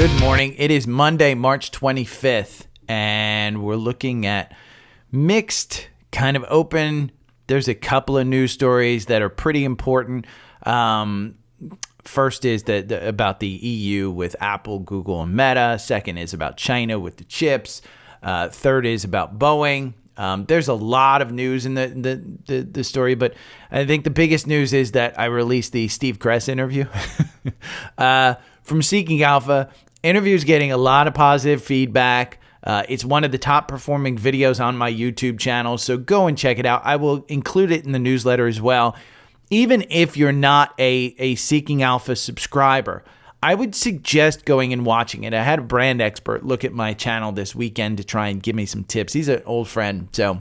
Good morning. It is Monday, March 25th, and we're looking at mixed, kind of open. There's a couple of news stories that are pretty important. First is about the EU with Apple, Google, and Meta. Second is about China with the chips. Third is about Boeing. There's a lot of news in the story, but I think the biggest news is that I released the Steve Kress interview from Seeking Alpha. Interview's getting a lot of positive feedback. It's one of the top performing videos on my YouTube channel, so go and check it out. I will include it in the newsletter as well. Even if you're not a Seeking Alpha subscriber, I would suggest going and watching it. I had a brand expert look at my channel this weekend to try and give me some tips. He's an old friend, so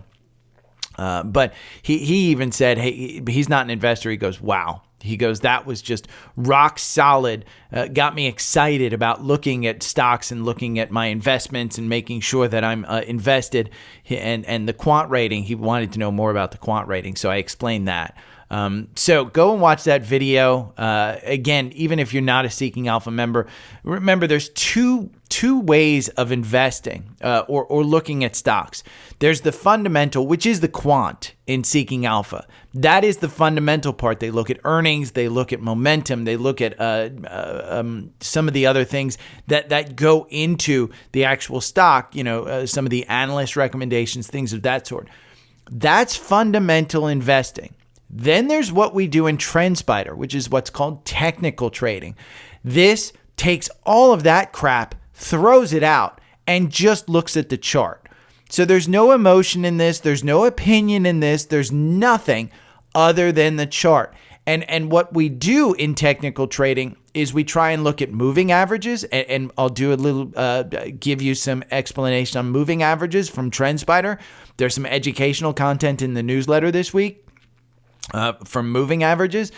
but he even said, hey, he's not an investor. He goes, wow. He goes, that was just rock solid, got me excited about looking at stocks and looking at my investments and making sure that I'm invested. And the quant rating, he wanted to know more about the quant rating, so I explained that. So go and watch that video. Again, even if you're not a Seeking Alpha member, remember there's two ways of investing or looking at stocks. There's the fundamental, which is the quant in Seeking Alpha. That is the fundamental part. They look at earnings, they look at momentum, they look at some of the other things that go into the actual stock, some of the analyst recommendations, things of that sort. That's fundamental investing. Then there's what we do in Trendspider, which is what's called technical trading. This takes all of that crap, throws it out, and just looks at the chart. So there's no emotion in this. There's no opinion in this. There's nothing other than the chart. And what we do in technical trading is we try and look at moving averages, and I'll do a little, give you some explanation on moving averages from Trendspider. There's some educational content in the newsletter this week. From moving averages,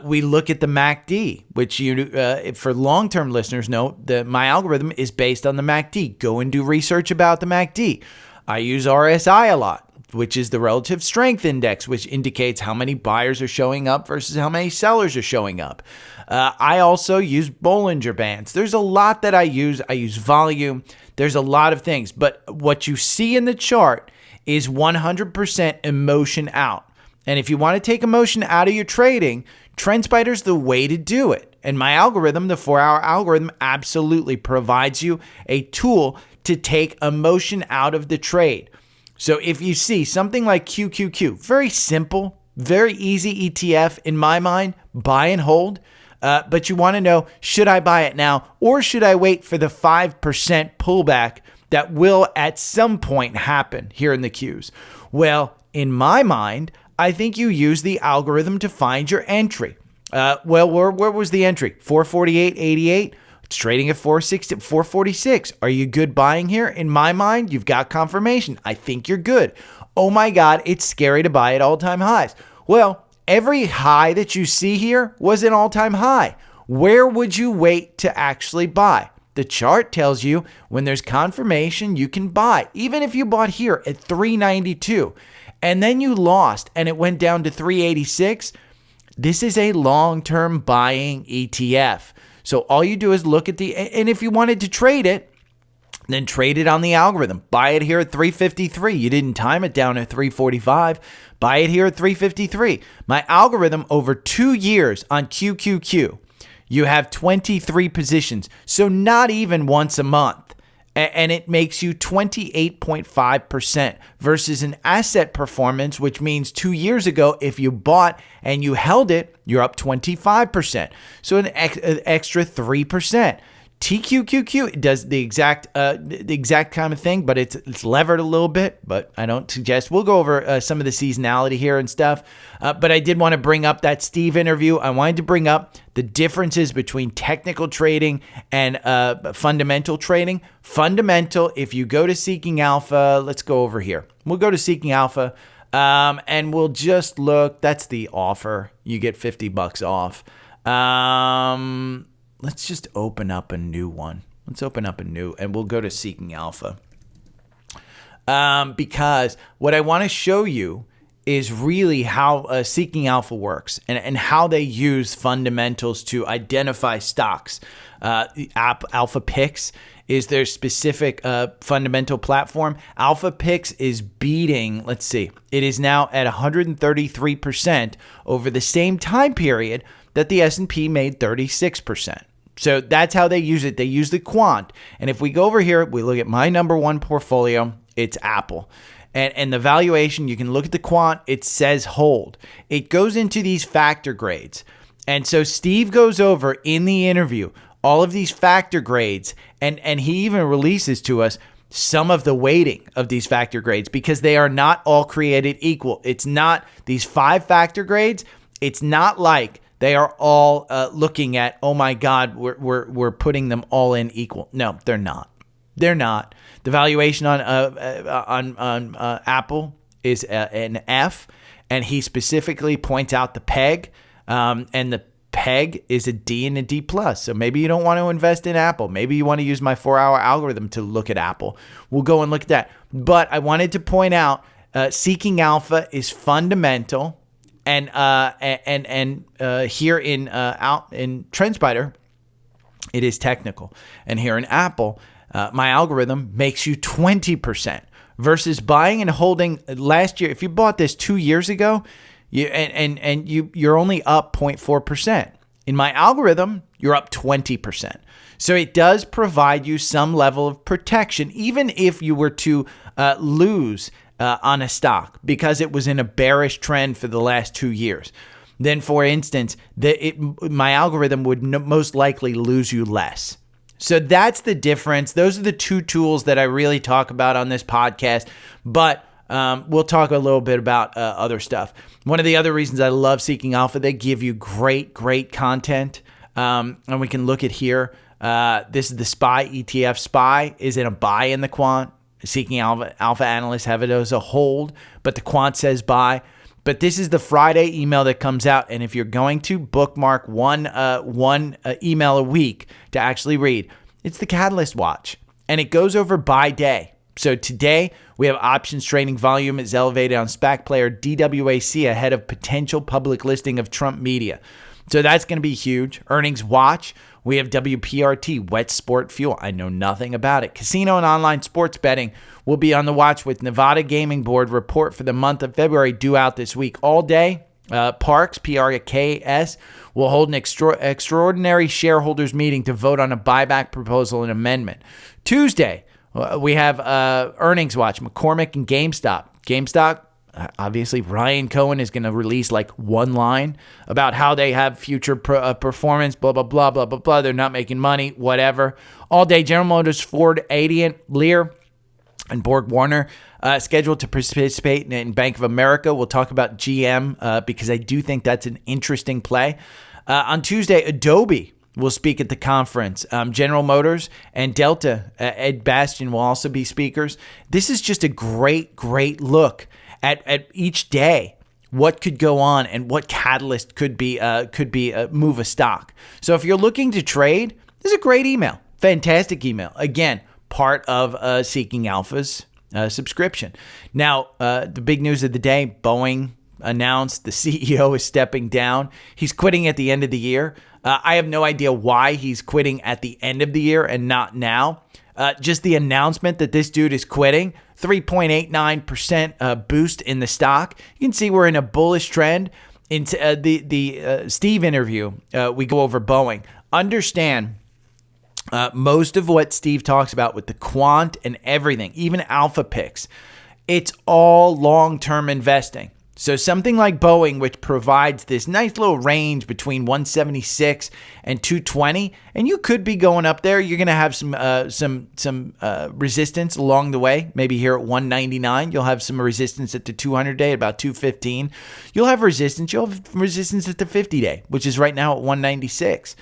we look at the MACD, which for long-term listeners know that my algorithm is based on the MACD. Go and do research about the MACD. I use RSI a lot, which is the relative strength index, which indicates how many buyers are showing up versus how many sellers are showing up. I also use Bollinger Bands. There's a lot that I use. I use volume. There's a lot of things, but what you see in the chart is 100% emotion out. And if you want to take emotion out of your trading, Trendspider's the way to do it. And my algorithm, the 4-hour algorithm, absolutely provides you a tool to take emotion out of the trade. So if you see something like QQQ, very simple, very easy ETF in my mind, buy and hold. But you want to know, should I buy it now or should I wait for the 5% pullback that will at some point happen here in the Qs? Well, in my mind, I think you use the algorithm to find your entry. Where was the entry? 448.88. It's trading at 446. Are you good buying here? In my mind, you've got confirmation. I think you're good. Oh my God, it's scary to buy at all-time highs. Well, every high that you see here was an all-time high. Where would you wait to actually buy? The chart tells you when there's confirmation, you can buy. Even if you bought here at 392. And then you lost and it went down to 386. This is a long-term buying ETF. So all you do is look at and if you wanted to trade it, then trade it on the algorithm. Buy it here at 353. You didn't time it down at 345. Buy it here at 353. My algorithm over 2 years on QQQ, you have 23 positions. So not even once a month. And it makes you 28.5% versus an asset performance, which means 2 years ago, if you bought and you held it, you're up 25%. So an extra 3%. TQQQ does the exact kind of thing, but it's levered a little bit, but I don't suggest. We'll go over some of the seasonality here and stuff, but I did want to bring up that Steve interview. I wanted to bring up the differences between technical trading and fundamental trading. Fundamental, if you go to Seeking Alpha, let's go over here. We'll go to Seeking Alpha, and we'll just look. That's the offer. You get $50 off. Let's just open up a new one. Let's open up a new, and we'll go to Seeking Alpha. Because what I want to show you is really how Seeking Alpha works and how they use fundamentals to identify stocks. Alpha Picks is their specific fundamental platform. Alpha Picks is beating, let's see, it is now at 133% over the same time period that the S&P made 36%. So that's how they use it. They use the quant. And if we go over here, we look at my number one portfolio, it's Apple. And the valuation, you can look at the quant, it says hold. It goes into these factor grades. And so Steve goes over in the interview all of these factor grades, and he even releases to us some of the weighting of these factor grades because they are not all created equal. It's not these 5 factor grades. It's not like they are all looking at, oh my God, we're putting them all in equal. No, they're not. They're not. The valuation on Apple is an F, and he specifically points out the PEG, and the PEG is a D and a D plus. So maybe you don't want to invest in Apple. Maybe you want to use my 4-hour algorithm to look at Apple. We'll go and look at that. But I wanted to point out, Seeking Alpha is fundamental, and here in Trendspider, it is technical, and here in Apple, my algorithm makes you 20% versus buying and holding last year. If you bought this 2 years ago, you're only up 0.4%. In my algorithm, you're up 20%. So it does provide you some level of protection, even if you were to lose on a stock because it was in a bearish trend for the last 2 years. Then, for instance, my algorithm would most likely lose you less. So that's the difference. Those are the two tools that I really talk about on this podcast. But we'll talk a little bit about other stuff. One of the other reasons I love Seeking Alpha, they give you great content. And we can look at here. This is the SPY ETF. SPY is in a buy in the quant. Seeking Alpha analysts have it as a hold, but the quant says buy. But this is the Friday email that comes out. And if you're going to bookmark one email a week to actually read, it's the Catalyst Watch. And it goes over by day. So today, we have options trading volume is elevated on SPAC player DWAC ahead of potential public listing of Trump media. So that's going to be huge. Earnings watch. We have WPRT, wet sport fuel. I know nothing about it. Casino and online sports betting will be on the watch with Nevada Gaming Board report for the month of February due out this week. All day, Parks, PRKS, will hold an extraordinary shareholders meeting to vote on a buyback proposal and amendment. Tuesday, we have earnings watch, McCormick and GameStop. GameStop, obviously, Ryan Cohen is going to release like one line about how they have future performance, blah, blah, blah, blah, blah, blah. They're not making money, whatever. All day, General Motors, Ford, Adient, Lear, and Borg Warner scheduled to participate in Bank of America. We'll talk about GM because I do think that's an interesting play. On Tuesday, Adobe will speak at the conference. General Motors and Delta, Ed Bastian will also be speakers. This is just a great look at each day what could go on and what catalyst could be move a stock. So if you're looking to trade, this is a great email, fantastic email. Again, part of Seeking Alpha's subscription. Now, the big news of the day: Boeing announced the CEO is stepping down. He's quitting at the end of the year. I have no idea why he's quitting at the end of the year and not now. Just the announcement that this dude is quitting, 3.89% boost in the stock. You can see we're in a bullish trend. Into the Steve interview, we go over Boeing. Understand most of what Steve talks about with the quant and everything, even Alpha Picks, it's all long-term investing. So something like Boeing, which provides this nice little range between 176 and 220, and you could be going up there. You're going to have some resistance along the way. Maybe here at 199, you'll have some resistance at the 200-day, about 215. You'll have resistance. You'll have resistance at the 50-day, which is right now at 196.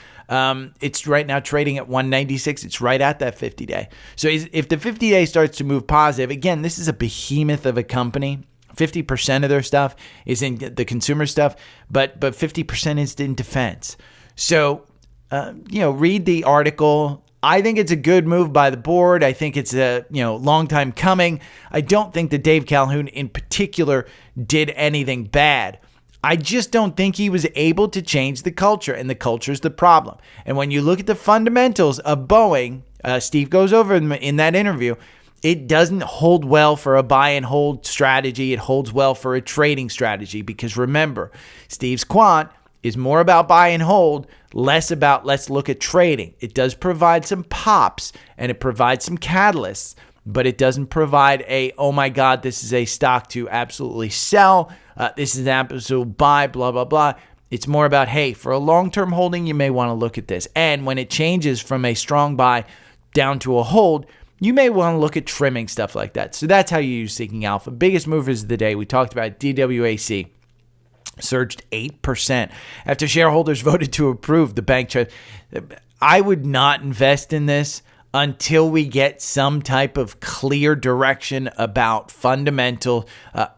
It's right now trading at 196. It's right at that 50-day. So if the 50-day starts to move positive, again, this is a behemoth of a company. 50% of their stuff is in the consumer stuff, but 50% is in defense. So, read the article. I think it's a good move by the board. I think it's a long time coming. I don't think that Dave Calhoun in particular did anything bad. I just don't think he was able to change the culture, and the culture is the problem. And when you look at the fundamentals of Boeing, Steve goes over in that interview, it doesn't hold well for a buy and hold strategy. It holds well for a trading strategy because remember, Steve's quant is more about buy and hold, less about let's look at trading. It does provide some pops and it provides some catalysts, but it doesn't provide oh my God, this is a stock to absolutely sell. This is an absolute buy, blah, blah, blah. It's more about, hey, for a long-term holding, you may want to look at this. And when it changes from a strong buy down to a hold, you may want to look at trimming, stuff like that. So that's how you use Seeking Alpha. Biggest movers of the day, we talked about DWAC. Surged 8% after shareholders voted to approve the bank trade. I would not invest in this until we get some type of clear direction about fundamental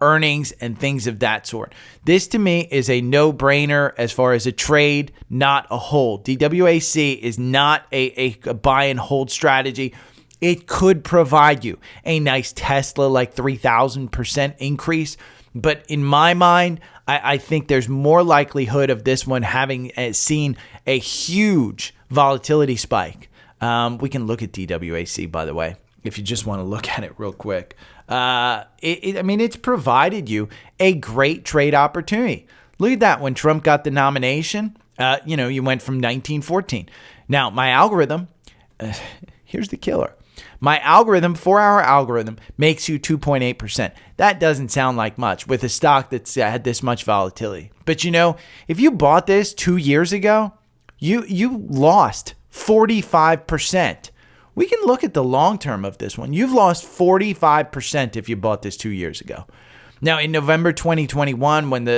earnings and things of that sort. This to me is a no-brainer as far as a trade, not a hold. DWAC is not a buy and hold strategy. It could provide you a nice Tesla like 3,000% increase. But in my mind, I think there's more likelihood of this one having seen a huge volatility spike. We can look at DWAC, by the way, if you just want to look at it real quick. It's provided you a great trade opportunity. Look at that. When Trump got the nomination, you went from 1914. Now, my algorithm, here's the killer. My algorithm, 4-hour algorithm, makes you 2.8%. That doesn't sound like much with a stock that's had this much volatility. But if you bought this 2 years ago, you lost 45%. We can look at the long term of this one. You've lost 45% if you bought this 2 years ago. Now, in November 2021, when when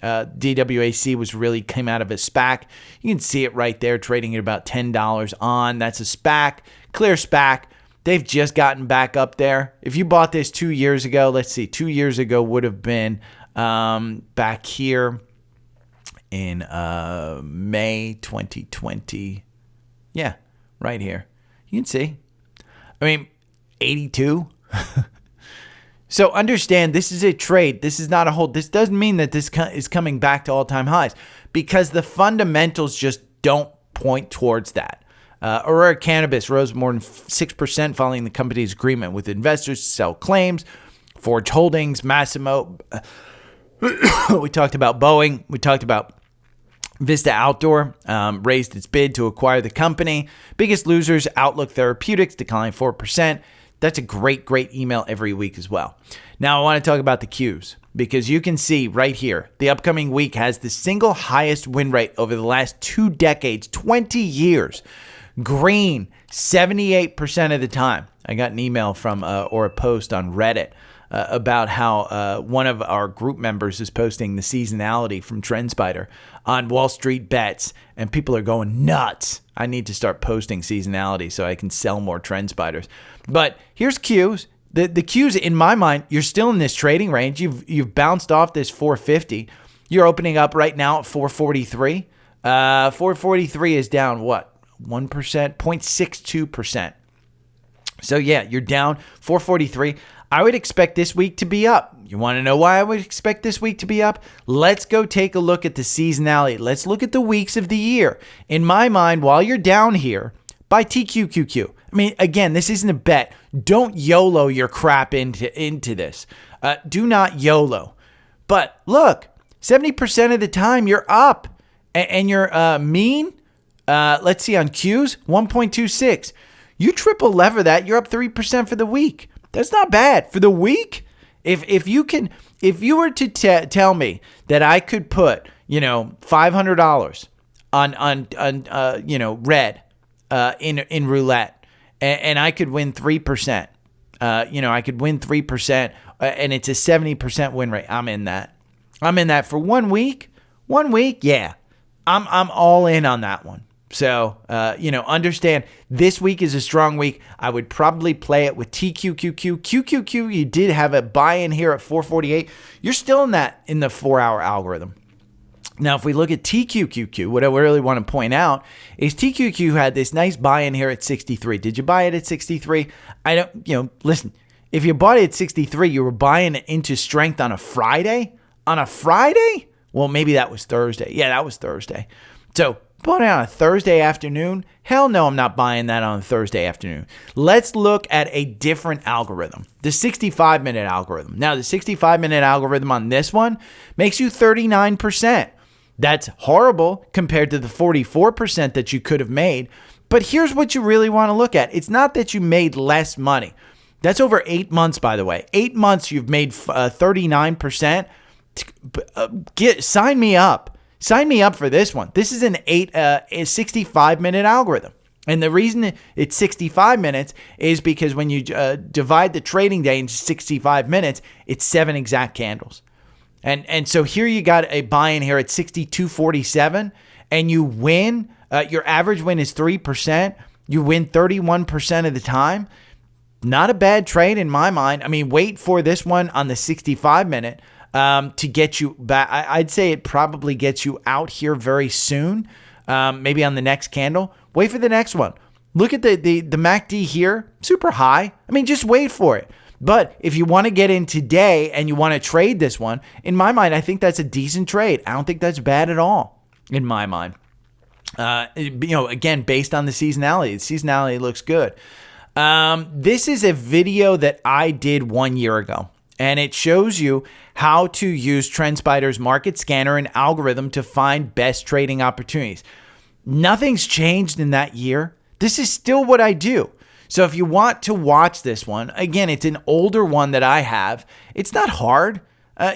DWAC was really came out of a SPAC, you can see it right there trading at about $10 on. That's a SPAC, clear SPAC. They've just gotten back up there. If you bought this 2 years ago, let's see, 2 years ago would have been back here in May 2020. Yeah, right here. You can see. 82. So understand, this is a trade. This is not a hold. This doesn't mean that this is coming back to all-time highs because the fundamentals just don't point towards that. Aurora Cannabis rose more than 6% following the company's agreement with investors to sell claims. Forge Holdings, Massimo. We talked about Boeing. We talked about Vista Outdoor raised its bid to acquire the company. Biggest losers, Outlook Therapeutics, declined 4%. That's a great email every week as well. Now I want to talk about the Qs because you can see right here, the upcoming week has the single highest win rate over the last 2 decades, 20 years. Green, 78% of the time. I got an email from or a post on Reddit about how one of our group members is posting the seasonality from Trendspider on Wall Street bets, and people are going nuts. I need to start posting seasonality so I can sell more Trendspiders. But here's Qs. The Qs, in my mind, you're still in this trading range. You've bounced off this 450. You're opening up right now at 443. 443 is down what? 1%, 0.62%. So yeah, you're down 443. I would expect this week to be up. You want to know why I would expect this week to be up? Let's go take a look at the seasonality. Let's look at the weeks of the year. In my mind, while you're down here, buy TQQQ. Again, this isn't a bet. Don't YOLO your crap into this. Do not YOLO. But look, 70% of the time you're up. And your mean, let's see, on Qs, 1.26. You triple lever that, you're up 3% for the week. That's not bad. For the week, if you were to tell me that I could put, $500 on red in roulette and I could win 3%, I could win 3% and it's a 70% win rate. I'm in that. I'm in that for 1 week. 1 week, yeah. I'm all in on that one. So, understand this week is a strong week. I would probably play it with TQQQ. QQQ, you did have a buy-in here at 448. You're still in the 4-hour algorithm. Now, if we look at TQQQ, what I really want to point out is TQQQ had this nice buy-in here at 63. Did you buy it at 63? I don't, listen, if you bought it at 63, you were buying it into strength on a Friday? On a Friday? Well, maybe that was Thursday. Yeah, that was Thursday. So, bought it on a Thursday afternoon? Hell no, I'm not buying that on a Thursday afternoon. Let's look at a different algorithm, the 65-minute algorithm. Now, the 65-minute algorithm on this one makes you 39%. That's horrible compared to the 44% that you could have made. But here's what you really want to look at. It's not that you made less money. That's over 8 months, by the way. 8 months, you've made 39%. Sign me up. Sign me up for this one. This is a 65-minute algorithm. And the reason it's 65 minutes is because when you divide the trading day into 65 minutes, it's 7 exact candles. And so here you got a buy-in here at 62.47, and you win. Your average win is 3%. You win 31% of the time. Not a bad trade in my mind. I mean, wait for this one on the 65-minute to get you back. I'd say it probably gets you out here very soon, maybe on the next candle. Wait for the next one. Look at the MACD here, super high. I mean, just wait for it. But if you want to get in today and you want to trade this one, in my mind, I think that's a decent trade. I don't think that's bad at all, in my mind. Again, based on the seasonality. The seasonality looks good. This is a video that I did 1 year ago, and it shows you how to use Trendspider's market scanner and algorithm to find best trading opportunities. Nothing's changed in that year. This is still what I do. So if you want to watch this one, again, it's an older one that I have. It's not hard. I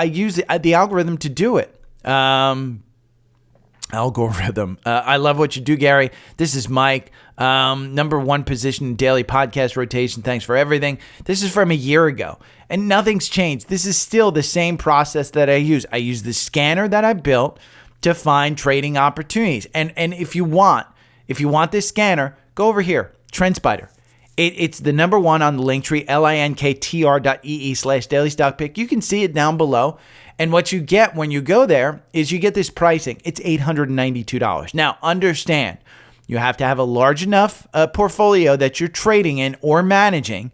use the algorithm to do it. Algorithm. I love what you do, Gary. This is Mike. Number 1 position in daily podcast rotation. Thanks for everything. This is from a year ago, and nothing's changed. This is still the same process that I use. I use the scanner that I built to find trading opportunities. And if you want this scanner, go over here. Trendspider. It's the number 1 on the link tree, linktr.ee/daily stock pick. You can see it down below. And what you get when you go there is you get this pricing. It's $892. Now, understand, you have to have a large enough portfolio that you're trading in or managing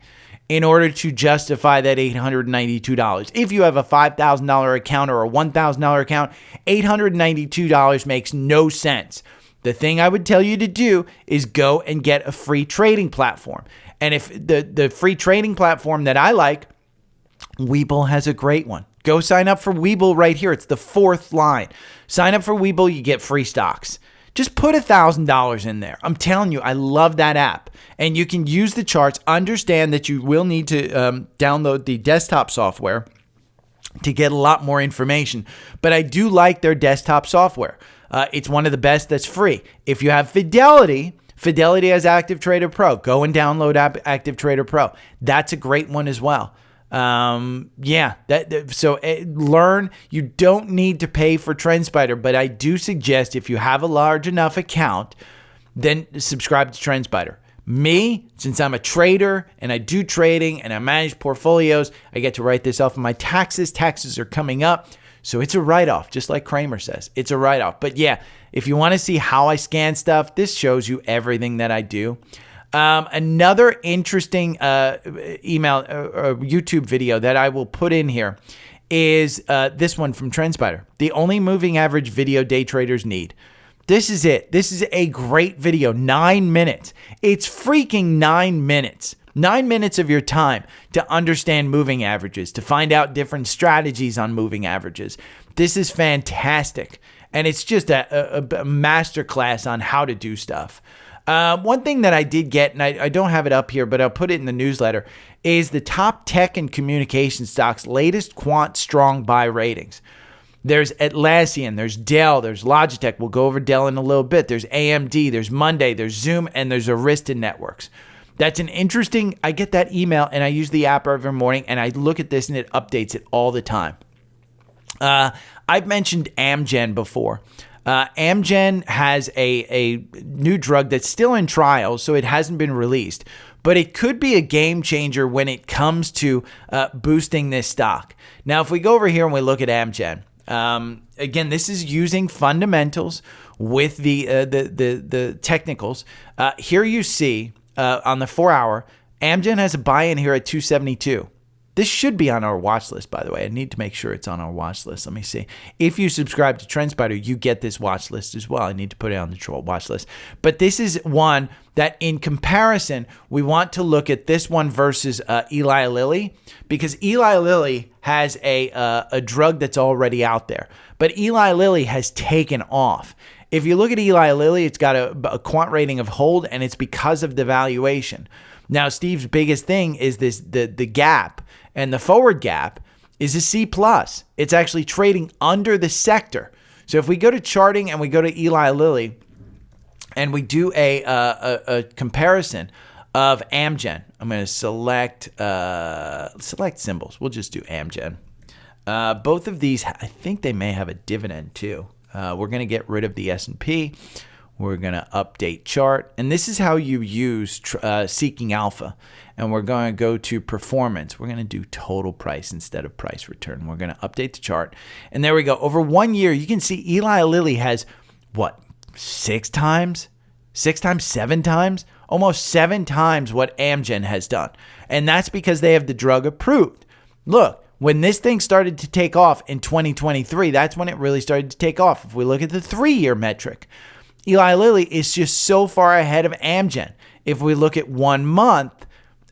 in order to justify that $892. If you have a $5,000 account or a $1,000 account, $892 makes no sense. The thing I would tell you to do is go and get a free trading platform. And if the free trading platform that I like, Webull has a great one. Go sign up for Webull right here. It's the 4th line. Sign up for Webull, you get free stocks. Just put $1,000 in there. I'm telling you, I love that app. And you can use the charts. Understand that you will need to download the desktop software to get a lot more information. But I do like their desktop software. It's one of the best that's free. If you have Fidelity has Active Trader Pro. Go and download Active Trader Pro. That's a great one as well. Learn. You don't need to pay for Trendspider, but I do suggest if you have a large enough account, then subscribe to Trendspider. Me, since I'm a trader and I do trading and I manage portfolios, I get to write this off of my taxes. Taxes are coming up. So it's a write-off, just like Kramer says. It's a write-off. But yeah, if you want to see how I scan stuff, this shows you everything that I do. Another interesting YouTube video that I will put in here is this one from Trendspider. The only moving average video day traders need. This is it. This is a great video. 9 minutes. It's freaking 9 minutes. 9 minutes of your time to understand moving averages, to find out different strategies on moving averages. This is fantastic. And it's just a masterclass on how to do stuff. One thing that I did get, and I don't have it up here, but I'll put it in the newsletter, is the top tech and communication stocks' latest quant strong buy ratings. There's Atlassian, there's Dell, there's Logitech. We'll go over Dell in a little bit. There's AMD, there's Monday, there's Zoom, and there's Arista Networks. That's an interesting, I get that email and I use the app every morning and I look at this and it updates it all the time. I've mentioned AMGN before. AMGN has a new drug that's still in trials, so it hasn't been released. But it could be a game changer when it comes to boosting this stock. Now, if we go over here and we look at AMGN, Again, this is using fundamentals with the technicals. Here you see on the 4-hour, AMGN has a buy-in here at 272. This should be on our watch list, by the way. I need to make sure it's on our watch list. Let me see. If you subscribe to Trendspider, you get this watch list as well. I need to put it on the troll watch list. But this is one that in comparison, we want to look at this one versus Eli Lilly, because Eli Lilly has a drug that's already out there. But Eli Lilly has taken off. If you look at Eli Lilly, it's got a quant rating of hold, and it's because of the valuation. Now, Steve's biggest thing is the gap. And the forward gap is a C+. It's actually trading under the sector. So if we go to charting and we go to Eli Lilly and we do a comparison of AMGN, I'm going to select symbols. We'll just do AMGN. Both of these, I think they may have a dividend too. We're going to get rid of the S&P. We're going to update chart. And this is how you use Seeking Alpha. And we're going to go to performance. We're going to do total price instead of price return. We're going to update the chart. And there we go. Over 1 year, you can see Eli Lilly has, what, 6 times? 6 times? 7 times? Almost 7 times what AMGN has done. And that's because they have the drug approved. Look, when this thing started to take off in 2023, that's when it really started to take off. If we look at the 3-year metric, Eli Lilly is just so far ahead of AMGN. If we look at 1 month,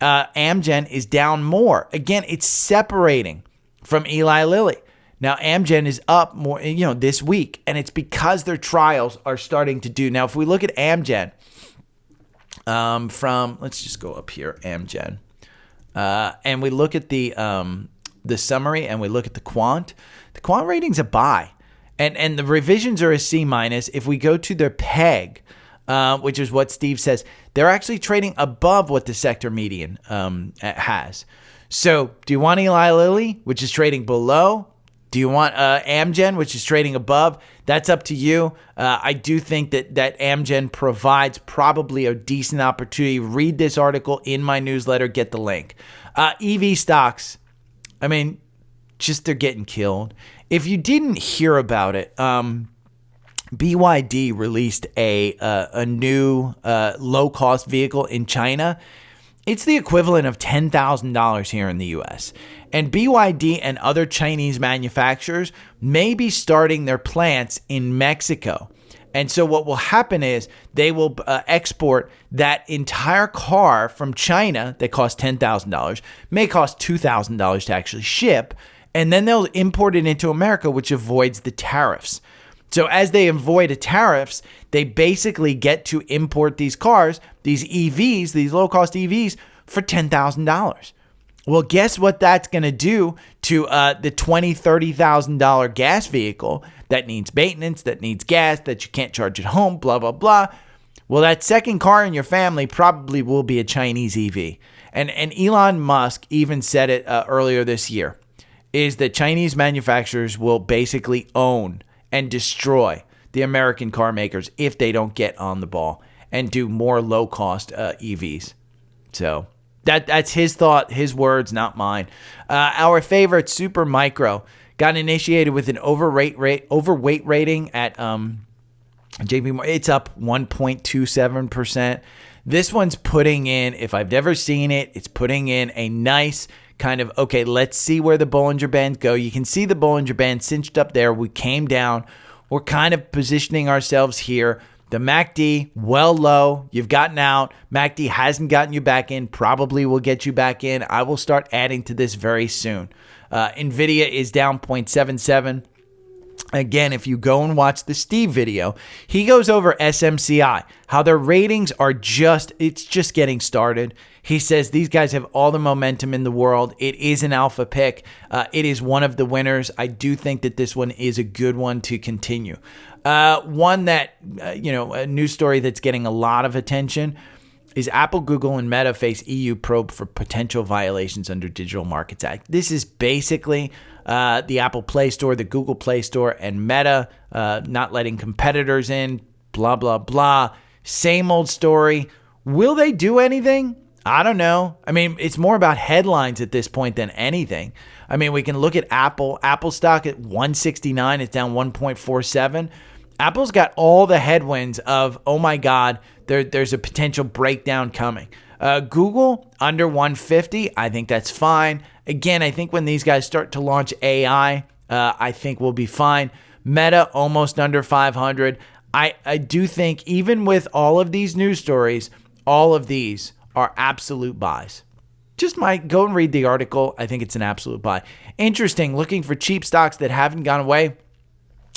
AMGN is down more. Again, it's separating from Eli Lilly. Now, AMGN is up more, this week, and it's because their trials are starting to do. Now, if we look at AMGN let's just go up here, AMGN, and we look at the summary and we look at the quant rating's a buy. And the revisions are a C-. If we go to their PEG, which is what Steve says, they're actually trading above what the sector median has. So do you want Eli Lilly, which is trading below? Do you want AMGN, which is trading above? That's up to you. I do think that AMGN provides probably a decent opportunity. Read this article in my newsletter. Get the link. EV stocks, I mean, just they're getting killed. If you didn't hear about it, BYD released a new low-cost vehicle in China. It's the equivalent of $10,000 here in the U.S. And BYD and other Chinese manufacturers may be starting their plants in Mexico. And so what will happen is they will export that entire car from China that costs $10,000, may cost $2,000 to actually ship, and then they'll import it into America, which avoids the tariffs. So as they avoid the tariffs, they basically get to import these cars, these EVs, these low-cost EVs, for $10,000. Well, guess what that's going to do to the $20,000, $30,000 gas vehicle that needs maintenance, that needs gas, that you can't charge at home, blah, blah, blah. Well, that second car in your family probably will be a Chinese EV. And Elon Musk even said it earlier this year, is that Chinese manufacturers will basically own and destroy the American car makers if they don't get on the ball and do more low-cost EVs. So that's his thought, his words, not mine. Our favorite Super Micro got initiated with an overweight rating at JP Morgan. It's up 1.27%. This one's putting in, if I've ever seen it, it's putting in a nice kind of, okay, let's see where the Bollinger Bands go. You can see the Bollinger Band cinched up there. We came down. We're kind of positioning ourselves here. The MACD, well low. You've gotten out. MACD hasn't gotten you back in. Probably will get you back in. I will start adding to this very soon. NVIDIA is down 0.77. Again, if you go and watch the Steve video, he goes over SMCI, how their ratings are it's just getting started. He says these guys have all the momentum in the world. It is an alpha pick. It is one of the winners. I do think that this one is a good one to continue. One that, a news story that's getting a lot of attention is Apple, Google, and Meta face EU probe for potential violations under Digital Markets Act. This is basically the Apple Play Store, the Google Play Store, and Meta not letting competitors in, blah, blah, blah. Same old story. Will they do anything? I don't know. I mean, it's more about headlines at this point than anything. I mean, we can look at Apple. Apple stock at 169. It's down 1.47. Apple's got all the headwinds of, oh my God, there's a potential breakdown coming. Google under 150. I think that's fine. Again, I think when these guys start to launch AI, I think we'll be fine. Meta almost under 500. I do think even with all of these news stories, all of these are absolute buys. Just go and read the article. I think it's an absolute buy. Interesting. Looking for cheap stocks that haven't gone away.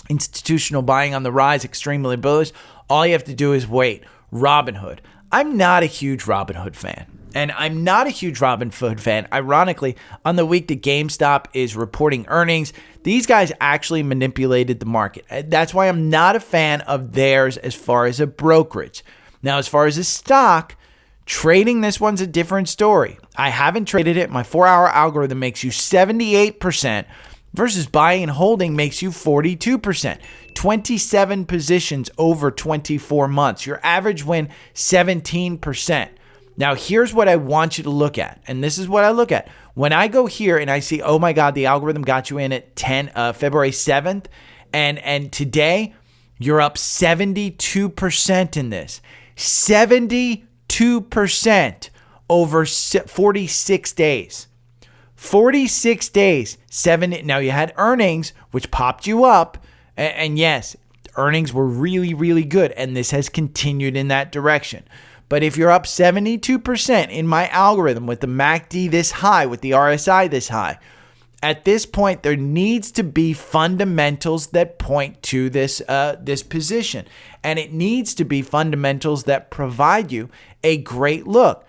Institutional buying on the rise, extremely bullish. All you have to do is wait. Robinhood. I'm not a huge Robinhood fan. And I'm not a huge Robinhood fan. Ironically, on the week that GameStop is reporting earnings, these guys actually manipulated the market. That's why I'm not a fan of theirs as far as a brokerage. Now, as far as a stock, trading this one's a different story. I haven't traded it. My 4-hour algorithm makes you 78% versus buying and holding makes you 42%. 27 positions over 24 months. Your average win, 17%. Now, here's what I want you to look at. And this is what I look at. When I go here and I see, oh my God, the algorithm got you in at February 7th. And today, you're up 72% in this. 72% over 46 days. 46 days. Now, you had earnings, which popped you up. And yes, earnings were really, really good. And this has continued in that direction. But if you're up 72% in my algorithm with the MACD this high, with the RSI this high, at this point, there needs to be fundamentals that point to this position. And it needs to be fundamentals that provide you a great look.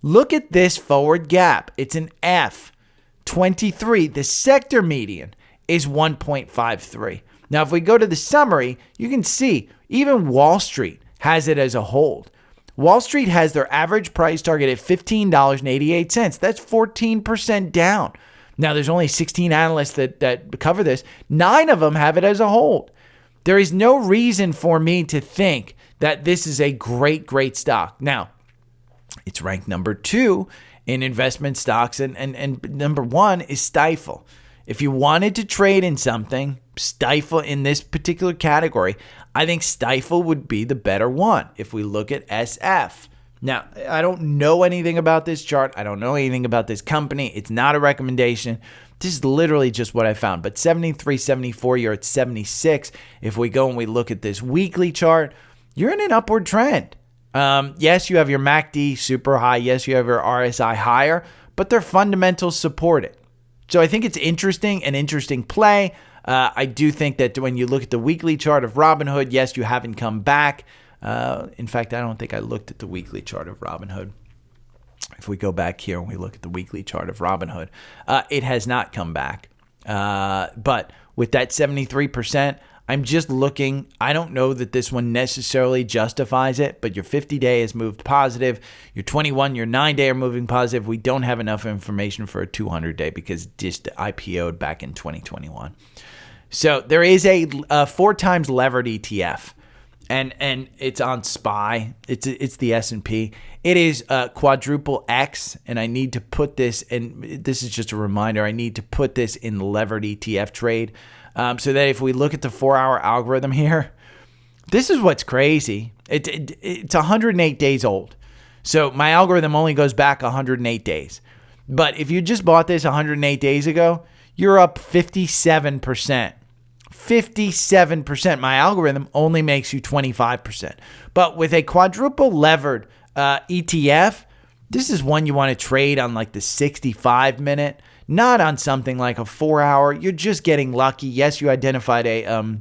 Look at this forward gap. It's an F23. The sector median is 1.53. Now, if we go to the summary, you can see even Wall Street has it as a hold. Wall Street has their average price target at $15.88. That's 14% down. Now, there's only 16 analysts that cover this. 9 of them have it as a hold. There is no reason for me to think that this is a great, great stock. Now, it's ranked number 2 in investment stocks, and number 1 is Stifel. If you wanted to trade in something, Stifel in this particular category, I think Stifel would be the better one if we look at SF. Now, I don't know anything about this chart. I don't know anything about this company. It's not a recommendation. This is literally just what I found. But 73, 74, you're at 76. If we go and we look at this weekly chart, you're in an upward trend. Yes, you have your MACD super high. Yes, you have your RSI higher, but their fundamentals support it. So I think it's an interesting play. I do think that when you look at the weekly chart of Robinhood, yes, you haven't come back. In fact, I don't think I looked at the weekly chart of Robinhood. If we go back here and we look at the weekly chart of Robinhood, it has not come back. But with that 73%, I'm just looking. I don't know that this one necessarily justifies it, but your 50-day has moved positive. Your 21, your 9-day are moving positive. We don't have enough information for a 200-day because it just IPO'd back in 2021. So there is a 4 times levered ETF, and it's on SPY. It's the S&P. It is quadruple X, and I need to put this, and this is just a reminder, I need to put this in the levered ETF trade. So that if we look at the 4-hour algorithm here, this is what's crazy. It's 108 days old. So my algorithm only goes back 108 days. But if you just bought this 108 days ago, you're up 57%. 57%. My algorithm only makes you 25%. But with a quadruple levered ETF, this is one you want to trade on like the 65-minute. Not on something like a 4-hour. You're just getting lucky. Yes, you identified a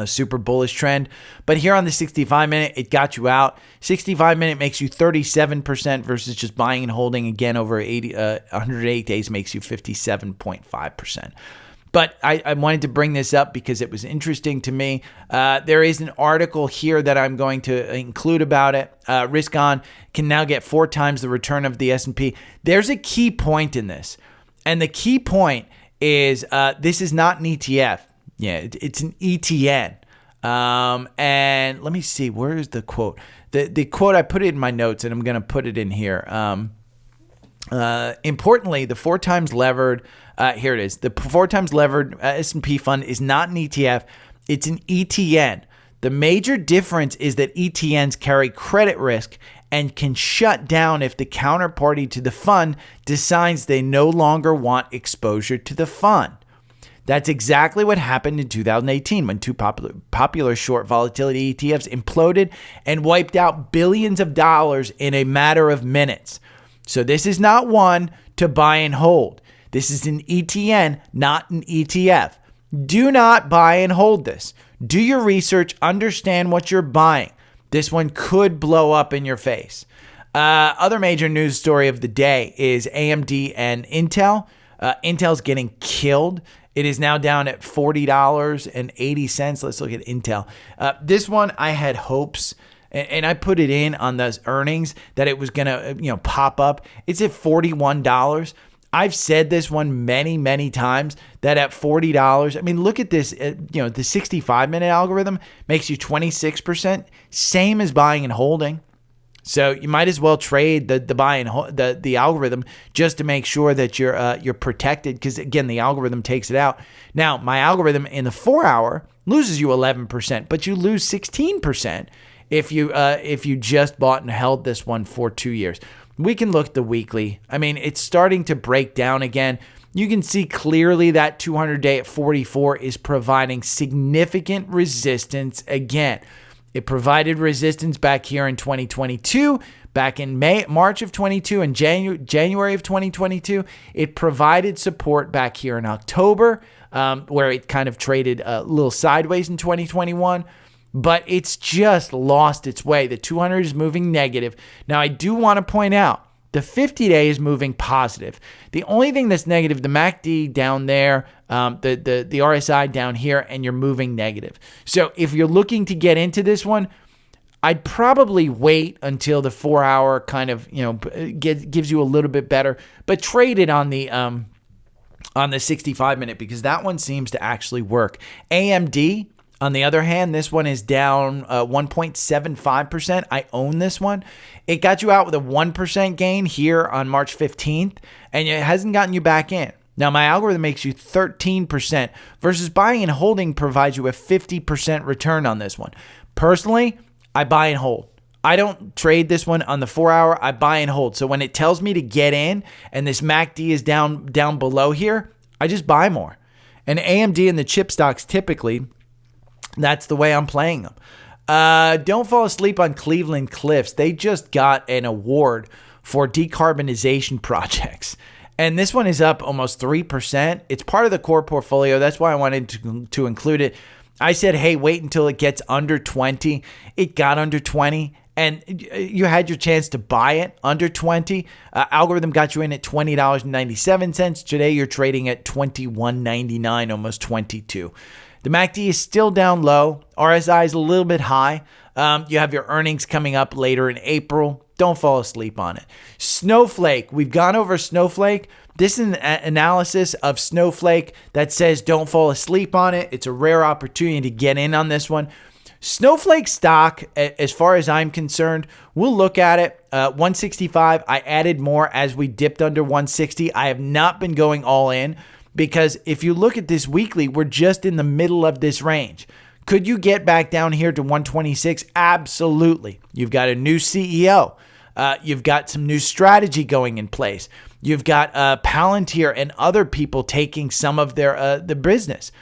super bullish trend, but here on the 65-minute, it got you out. 65-minute makes you 37% versus just buying and holding again over 108 days makes you 57.5%. But I wanted to bring this up because it was interesting to me. There is an article here that I'm going to include about it. Risk on can now get 4 times the return of the S&P. There's a key point in this. And the key point is this is not an ETF. Yeah, it's an ETN. And let me see, where is the quote? The quote, I put it in my notes, and I'm going to put it in here. Importantly, the 4 times levered, here it is. The 4 times levered S&P fund is not an ETF. It's an ETN. The major difference is that ETNs carry credit risk and can shut down if the counterparty to the fund decides they no longer want exposure to the fund. That's exactly what happened in 2018 when 2 popular short volatility ETFs imploded and wiped out billions of dollars in a matter of minutes. So this is not one to buy and hold. This is an ETN, not an ETF. Do not buy and hold this. Do your research, understand what you're buying. This one could blow up in your face. Other major news story of the day is AMD and Intel. Intel's getting killed. It is now down at $40.80. Let's look at Intel. This one, I had hopes, and I put it in on those earnings that it was going to, pop up. It's at $41. I've said this one many, many times that at $40, I mean, look at this, the 65-minute algorithm makes you 26%, same as buying and holding. So you might as well trade the buy and hold, the algorithm just to make sure that you're protected, because again, the algorithm takes it out. Now, my algorithm in the 4-hour loses you 11%, but you lose 16% if you just bought and held this one for 2 years. We can look at the weekly. I mean, it's starting to break down again. You can see clearly that 200-day at 44 is providing significant resistance again. It provided resistance back here in 2022, back in March of 22, and January of 2022. It provided support back here in October, where it kind of traded a little sideways in 2021. But it's just lost its way. The 200 is moving negative. Now, I do want to point out the 50-day is moving positive. The only thing that's negative, the MACD down there, the RSI down here, and you're moving negative. So if you're looking to get into this one, I'd probably wait until the 4-hour kind of, gives you a little bit better, but trade it on the 65-minute, because that one seems to actually work. AMD, on the other hand, this one is down 1.75%. I own this one. It got you out with a 1% gain here on March 15th, and it hasn't gotten you back in. Now, my algorithm makes you 13% versus buying and holding provides you a 50% return on this one. Personally, I buy and hold. I don't trade this one on the 4-hour. I buy and hold. So when it tells me to get in and this MACD is down below here, I just buy more. And AMD and the chip stocks typically, that's the way I'm playing them. Don't fall asleep on Cleveland Cliffs. They just got an award for decarbonization projects. And this one is up almost 3%. It's part of the core portfolio. That's why I wanted to include it. I said, hey, wait until it gets under 20. It got under 20. And you had your chance to buy it under 20. Algorithm got you in at $20.97. Today, you're trading at $21.99, almost 22. The MACD is still down low. RSI is a little bit high. You have your earnings coming up later in April. Don't fall asleep on it. Snowflake. We've gone over Snowflake. This is an analysis of Snowflake that says don't fall asleep on it. It's a rare opportunity to get in on this one. Snowflake stock, as far as I'm concerned, we'll look at it. 165. I added more as we dipped under 160. I have not been going all in, because if you look at this weekly, we're just in the middle of this range. Could you get back down here to 126? Absolutely. You've got a new CEO. You've got some new strategy going in place. You've got Palantir and other people taking some of their the business.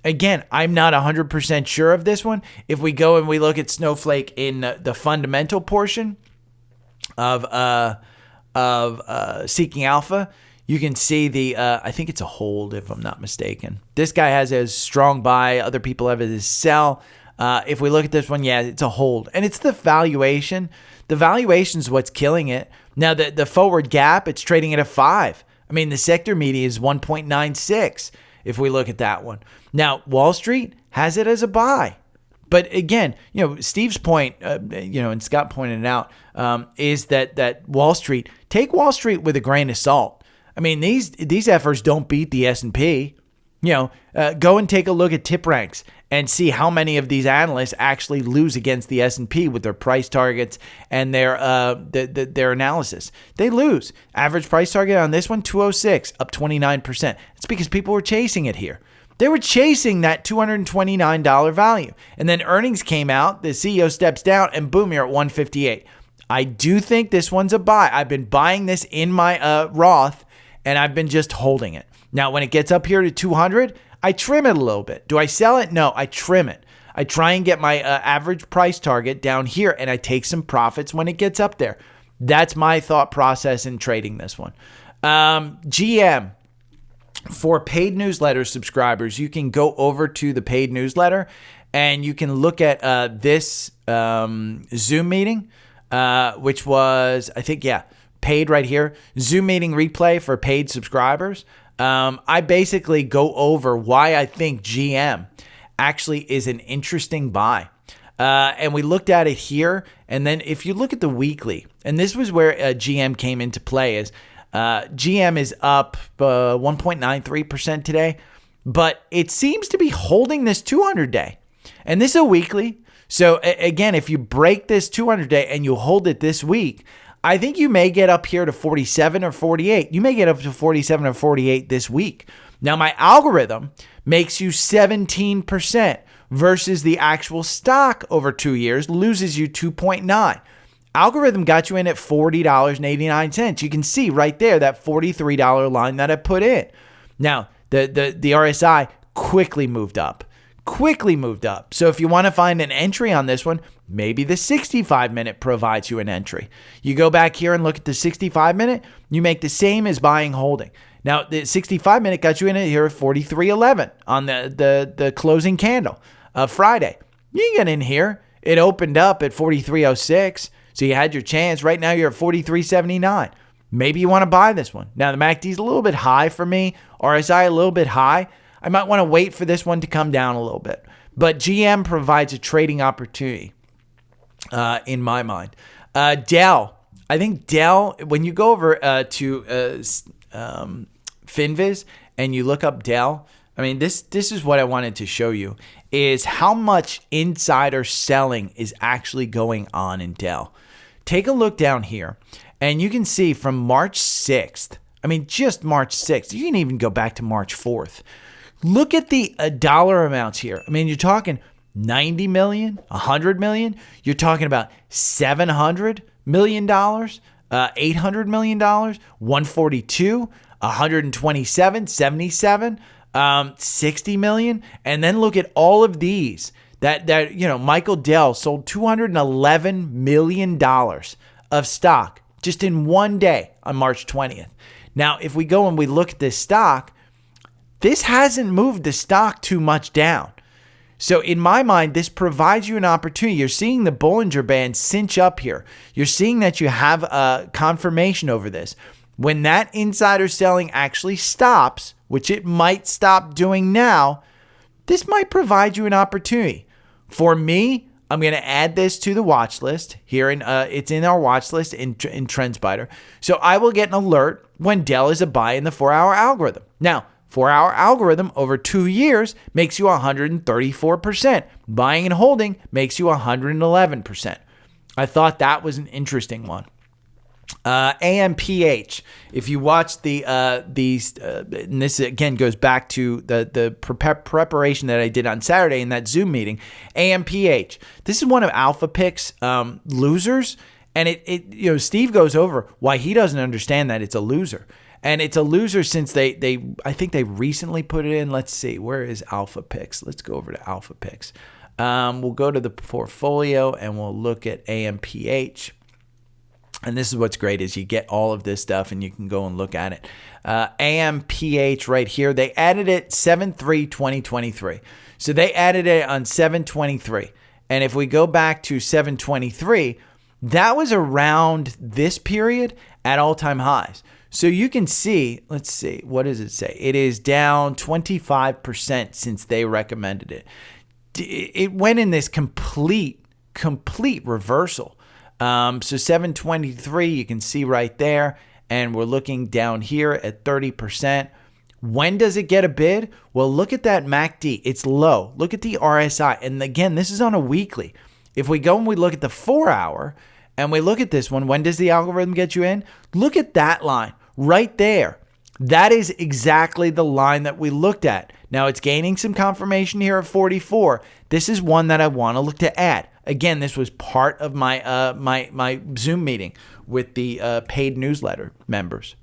Again, I'm not 100% sure of this one. If we go and we look at Snowflake in the fundamental portion of Seeking Alpha, you can see I think it's a hold, if I'm not mistaken. This guy has a strong buy. Other people have it as sell. If we look at this one, yeah, it's a hold. And it's the valuation. The valuation is what's killing it. Now, the forward gap, it's trading at a 5. I mean, the sector median is 1.96 if we look at that one. Now, Wall Street has it as a buy. But again, Steve's point, and Scott pointed it out, is that Wall Street, take Wall Street with a grain of salt. I mean, these efforts don't beat the S&P. Go and take a look at tip ranks and see how many of these analysts actually lose against the S&P with their price targets and their analysis. They lose. Average price target on this one, 206, up 29%. It's because people were chasing it here. They were chasing that $229 value. And then earnings came out, the CEO steps down, and boom, you're at 158. I do think this one's a buy. I've been buying this in my Roth, and I've been just holding it. Now, when it gets up here to 200, I trim it a little bit. Do I sell it? No, I trim it. I try and get my average price target down here, and I take some profits when it gets up there. That's my thought process in trading this one. GM. For paid newsletter subscribers, you can go over to the paid newsletter and you can look at this Zoom meeting, which was, I think, paid right here. Zoom meeting replay for paid subscribers. I basically go over why I think GM actually is an interesting buy. And we looked at it here. And then if you look at the weekly, and this was where GM came into play, is GM is up 1.93% today, but it seems to be holding this 200-day. And this is a weekly. So again, if you break this 200-day and you hold it this week, I think you may get up here to 47 or 48. You may get up to 47 or 48 this week. Now, my algorithm makes you 17% versus the actual stock over 2 years loses you 2.9. Algorithm got you in at $40.89. You can see right there that $43 line that I put in. Now, the RSI quickly moved up. So if you want to find an entry on this one, maybe the 65-minute provides you an entry. You go back here and look at the 65-minute, you make the same as buying holding. Now, the 65-minute got you in at here at 43.11 on the closing candle of Friday. You get in here. It opened up at 43.06. So you had your chance. Right now you're at 43.79. Maybe you want to buy this one. Now the MACD is a little bit high for me. RSI a little bit high. I might want to wait for this one to come down a little bit. But GM provides a trading opportunity in my mind. Dell. I think Dell, when you go over to FinViz and you look up Dell, I mean, this is what I wanted to show you, is how much insider selling is actually going on in Dell. Take a look down here, and you can see from March 6th, I mean, just March 6th, you can even go back to March 4th. Look at the dollar amounts here. I mean, you're talking 90 million, 100 million. You're talking about $700 million, $800 million, 142, 127, 77. 60 million. And then look at all of these that Michael Dell sold $211 million of stock just in one day on March 20th. Now, if we go and we look at this stock, this hasn't moved the stock too much down. So in my mind, this provides you an opportunity. You're seeing the Bollinger Band cinch up here. You're seeing that you have a confirmation over this. When that insider selling actually stops, which it might stop doing now, this might provide you an opportunity. For me, I'm going to add this to the watch list here. It's in our watch list in Trendspider. So I will get an alert when Dell is a buy in the 4-hour algorithm. Now, 4-hour algorithm over 2 years makes you 134%. Buying and holding makes you 111%. I thought that was an interesting one. AMPH. If you watch and this again goes back to the preparation that I did on Saturday in that Zoom meeting. AMPH. This is one of Alpha Pick's losers, and Steve goes over why he doesn't understand that it's a loser, and it's a loser since I think they recently put it in. Let's see, where is Alpha Picks? Let's go over to Alpha Picks. We'll go to the portfolio and we'll look at AMPH. And this is what's great is you get all of this stuff and you can go and look at it. AMPH right here, they added it 7/3/2023. So they added it on 7/23. And if we go back to 7/23, that was around this period at all-time highs. So you can see, let's see, what does it say? It is down 25% since they recommended it. It went in this complete reversal. So 7/23, you can see right there, and we're looking down here at 30%. When does it get a bid? Well, look at that MACD. It's low. Look at the RSI. And again, this is on a weekly. If we go and we look at the 4-hour and we look at this one, when does the algorithm get you in? Look at that line right there. That is exactly the line that we looked at. Now it's gaining some confirmation here at 44. This is one that I want to look to add. Again, this was part of my my Zoom meeting with the paid newsletter members.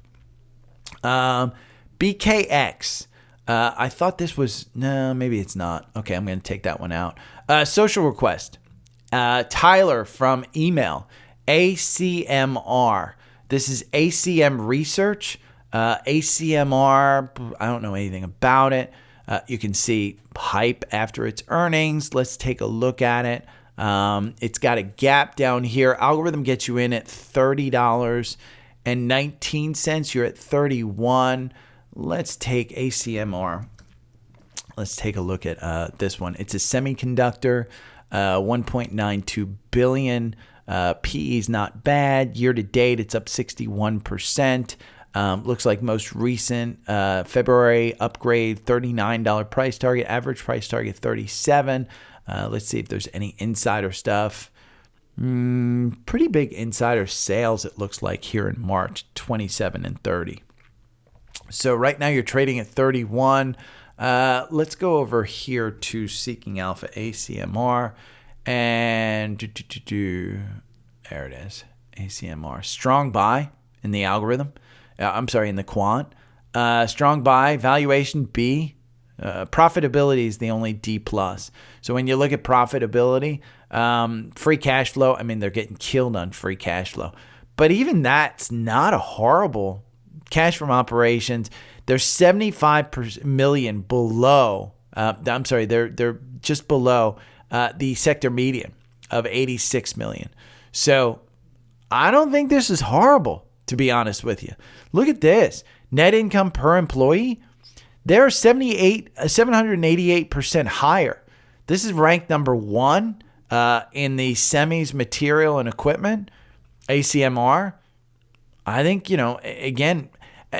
BKX. I thought this was, no, maybe it's not. Okay, I'm going to take that one out. Social request. Tyler from email. ACMR. This is ACM Research. ACMR, I don't know anything about it. You can see hype after its earnings. Let's take a look at it. It's got a gap down here. Algorithm gets you in at $30.19. You're at 31. Let's take ACMR. Let's take a look at this one. It's a semiconductor, 1.92 billion. PE is not bad. Year to date, it's up 61%. Looks like most recent February upgrade, $39 price target, average price target $37. Let's see if there's any insider stuff. Pretty big insider sales, it looks like, here in March, 27 and 30. So right now you're trading at 31. Let's go over here to Seeking Alpha ACMR. And there it is, ACMR. Strong buy in the algorithm. In the quant. Strong buy, valuation B. Profitability is the only D+. So when you look at profitability, free cash flow, I mean, they're getting killed on free cash flow. But even that's not a horrible cash from operations. They're 75 million below. They're just below the sector median of 86 million. So I don't think this is horrible, to be honest with you. Look at this. Net income per employee, they're 788% higher. This is ranked number 1 in the semis, material, and equipment, ACMR. I think, again,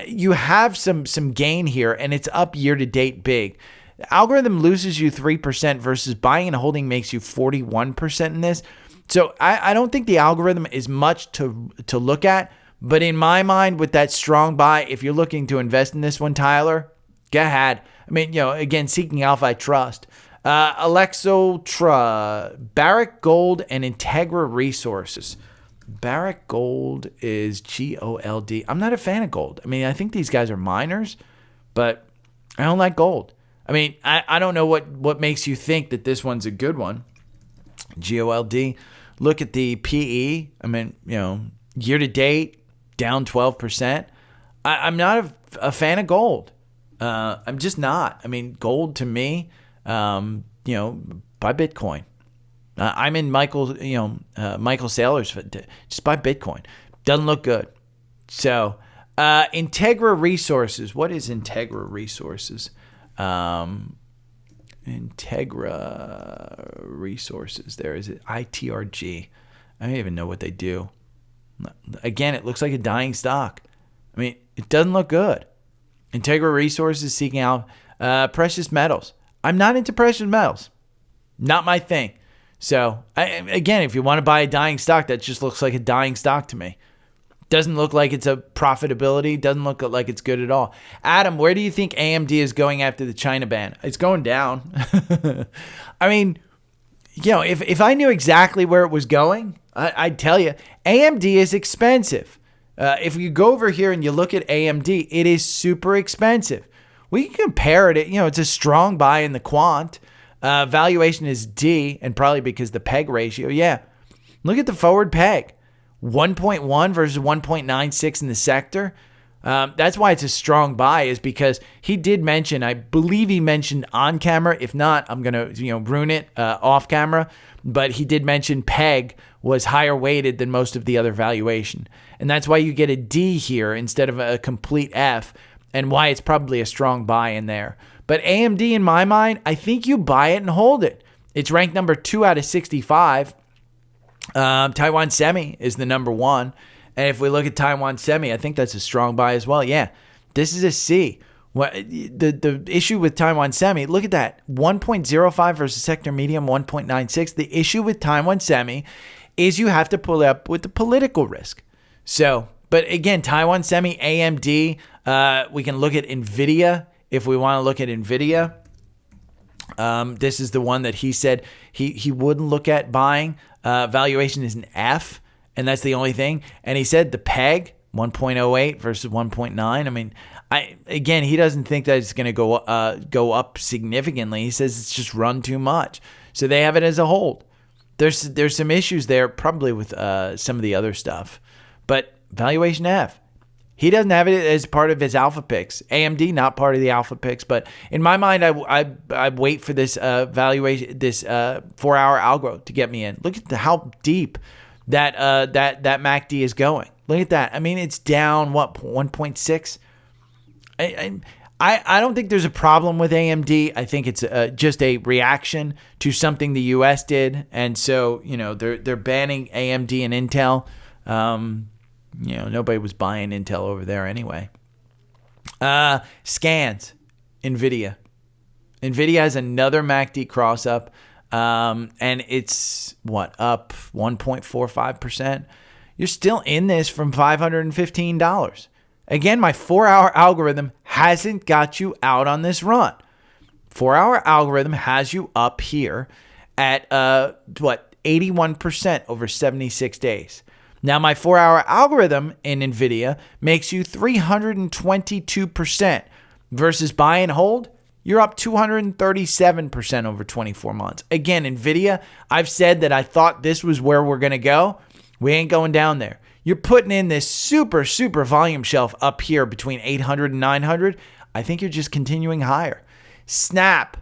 you have some gain here, and it's up year to date big. The algorithm loses you 3% versus buying and holding makes you 41% in this. So I don't think the algorithm is much to look at. But in my mind, with that strong buy, if you're looking to invest in this one, Tyler, go ahead. I mean, again, Seeking Alpha, I trust. Alexotra, Barrick Gold, and Integra Resources. Barrick Gold is GOLD. I'm not a fan of gold. I mean, I think these guys are miners, but I don't like gold. I mean, I don't know what makes you think that this one's a good one. GOLD. Look at the PE. I mean, year to date, down 12%. I'm not a fan of gold. I'm just not. I mean, gold to me, buy Bitcoin. I'm in Michael Saylor's. Just buy Bitcoin. Doesn't look good. So, Integra Resources. What is Integra Resources? Integra Resources. There is it. ITRG. I don't even know what they do. Again, it looks like a dying stock. I mean, it doesn't look good. Integra Resources seeking out precious metals. I'm not into precious metals. Not my thing. So, again, if you want to buy a dying stock, that just looks like a dying stock to me. Doesn't look like it's a profitability. Doesn't look like it's good at all. Adam, where do you think AMD is going after the China ban? It's going down. I mean, if I knew exactly where it was going, I'd tell you. AMD is expensive. If you go over here and you look at AMD, it is super expensive. We can compare it. It's a strong buy in the quant. Valuation is D, and probably because the PEG ratio. Yeah. Look at the forward PEG. 1.1 versus 1.96 in the sector. That's why it's a strong buy, is because he did mention, I believe he mentioned on camera. If not, I'm going to ruin it off camera. But he did mention PEG was higher weighted than most of the other valuation. And that's why you get a D here instead of a complete F, and why it's probably a strong buy in there. But AMD, in my mind, I think you buy it and hold it. It's ranked number 2 out of 65. Taiwan Semi is the number 1. And if we look at Taiwan Semi, I think that's a strong buy as well. Yeah, this is a C. What the issue with Taiwan Semi, look at that. 1.05 versus sector medium 1.96. The issue with Taiwan Semi is you have to pull up with the political risk. So, but again, Taiwan Semi, AMD, we can look at NVIDIA if we want to look at NVIDIA. This is the one that he said he wouldn't look at buying. Valuation is an F, and that's the only thing. And he said the PEG, 1.08 versus 1.9. I mean, he doesn't think that it's going to go up significantly. He says it's just run too much. So they have it as a hold. There's some issues there, probably with some of the other stuff. But valuation F. He doesn't have it as part of his alpha picks. AMD, not part of the alpha picks. But in my mind, I wait for this valuation, this 4-hour algo to get me in. Look at how deep that MACD is going. Look at that. I mean, it's down, 1.6? I don't think there's a problem with AMD. I think it's just a reaction to something the U.S. did. And so, they're banning AMD and Intel. Nobody was buying Intel over there anyway. Scans, NVIDIA. NVIDIA has another MACD cross up, and it's, up 1.45%. You're still in this from $515. Again, my 4-hour algorithm hasn't got you out on this run. 4-hour algorithm has you up here at, 81% over 76 days. Now, my 4-hour algorithm in NVIDIA makes you 322% versus buy and hold. You're up 237% over 24 months. Again, NVIDIA, I've said that I thought this was where we're going to go. We ain't going down there. You're putting in this super, super volume shelf up here between 800 and 900. I think you're just continuing higher. Snap.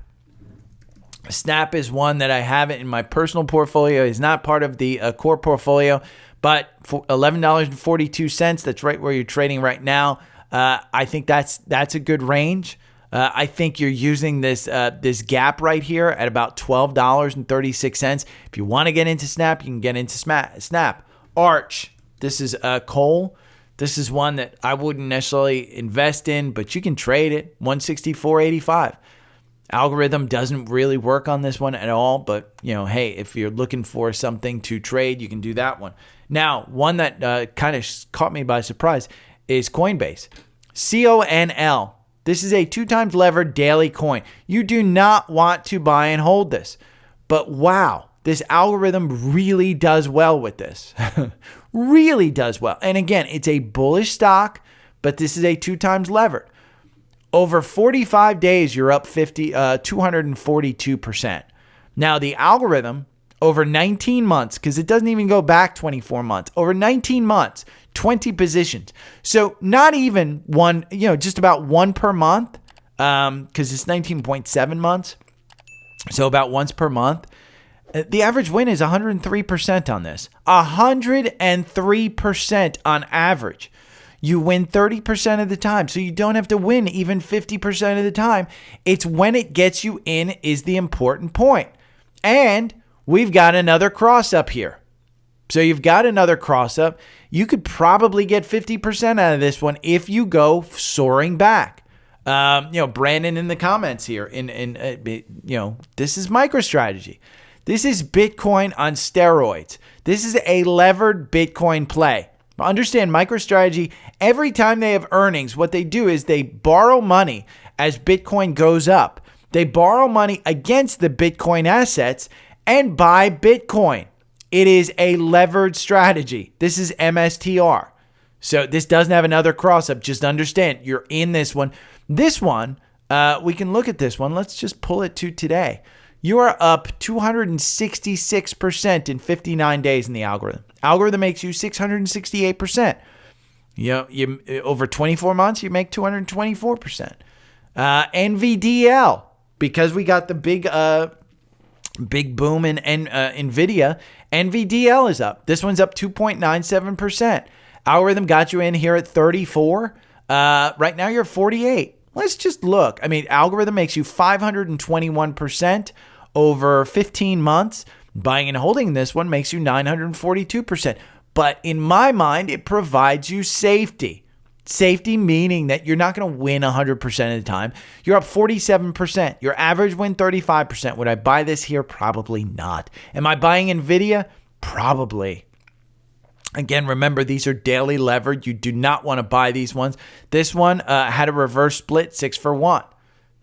Snap is one that I have it in my personal portfolio. It's not part of the core portfolio. But for $11.42, that's right where you're trading right now. I think that's a good range. I think you're using this gap right here at about $12.36. If you want to get into Snap, you can get into Snap. Arch, this is coal. This is one that I wouldn't necessarily invest in, but you can trade it. 164.85. Algorithm doesn't really work on this one at all, but hey, if you're looking for something to trade, you can do that one. Now, one that kind of caught me by surprise is Coinbase. CONL. This is a 2x levered daily coin. You do not want to buy and hold this. But wow, this algorithm really does well with this. Really does well. And again, it's a bullish stock, but this is a 2x levered. Over 45 days, you're up 242%. Now, the algorithm over 19 months, because it doesn't even go back 24 months, over 19 months, 20 positions. So not even one, just about one per month, because it's 19.7 months. So about once per month. The average win is 103% on this. 103% on average. You win 30% of the time, so you don't have to win even 50% of the time. It's when it gets you in is the important point. And we've got another cross up here. So you've got another cross up. You could probably get 50% out of this one if you go soaring back. Brandon in the comments here, this is MicroStrategy. This is Bitcoin on steroids. This is a levered Bitcoin play. Understand, MicroStrategy, every time they have earnings, what they do is they borrow money as Bitcoin goes up. They borrow money against the Bitcoin assets and buy Bitcoin. It is a levered strategy. This is MSTR. So this doesn't have another cross up. Just understand, you're in this one. This one, we can look at this one. Let's just pull it to today. You are up 266% in 59 days in the algorithm. Algorithm makes you 668%. You over 24 months, you make 224%. NVDL, because we got the big boom in NVIDIA, NVDL is up. This one's up 2.97%. Algorithm got you in here at 34. Right now you're 48. Let's just look. I mean, algorithm makes you 521% over 15 months. Buying and holding this one makes you 942%. But in my mind, it provides you safety. Safety meaning that you're not going to win 100% of the time. You're up 47%. Your average win 35%. Would I buy this here? Probably not. Am I buying NVIDIA? Probably. Again, remember, these are daily levered. You do not want to buy these ones. This one had a reverse split 6-for-1.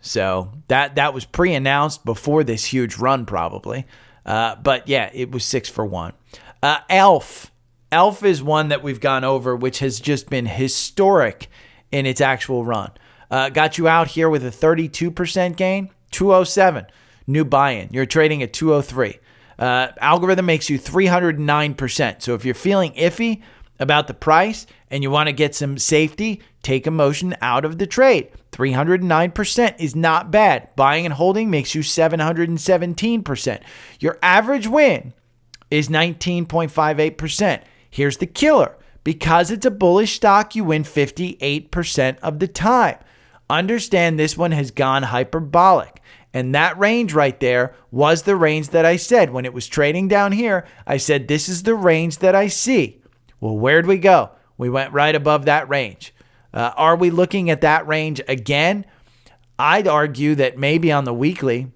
So that was pre-announced before this huge run probably. But yeah, it was 6-for-1. ELF. ELF is one that we've gone over, which has just been historic in its actual run. Got you out here with a 32% gain, 207. New buy-in. You're trading at 203. Algorithm makes you 309%. So if you're feeling iffy about the price and you want to get some safety, take a motion out of the trade. 309% is not bad. Buying and holding makes you 717%. Your average win is 19.58%. Here's the killer. Because it's a bullish stock, you win 58% of the time. Understand this one has gone hyperbolic. And that range right there was the range that I said when it was trading down here. I said, this is the range that I see. Well, where'd we go? We went right above that range. Are we looking at that range again? I'd argue that maybe on the weekly,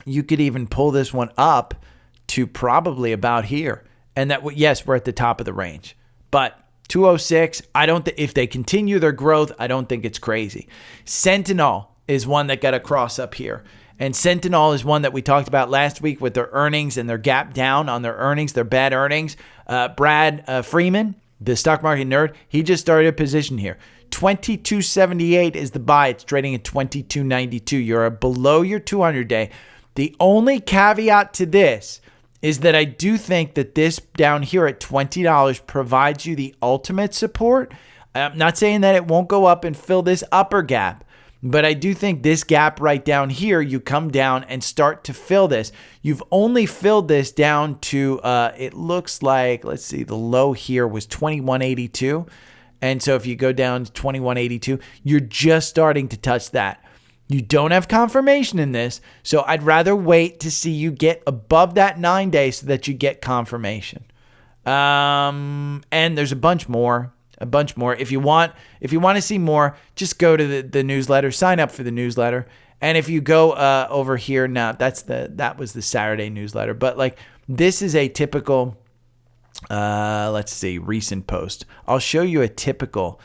you could even pull this one up to probably about here. And that, yes, we're at the top of the range. But 206, if they continue their growth, I don't think it's crazy. Sentinel is one that got a cross up here. And Sentinel is one that we talked about last week with their earnings and their gap down on their earnings, their bad earnings. Brad Freeman, the stock market nerd, he just started a position here. 2278 is the buy. It's trading at 2292. You're below your 200-day. The only caveat to this is that I do think that this down here at $20 provides you the ultimate support. I'm not saying that it won't go up and fill this upper gap, but I do think this gap right down here, you come down and start to fill this. You've only filled this down to, it looks like, let's see, the low here was 2182. And so if you go down to 2182, you're just starting to touch that. You don't have confirmation in this, so I'd rather wait to see you get above that 9-day so that you get confirmation. And there's a bunch more. If you want to see more, just go to the newsletter, sign up for the newsletter. And if you go over here now, that was the Saturday newsletter. But like this is a typical, let's see, recent post. I'll show you a typical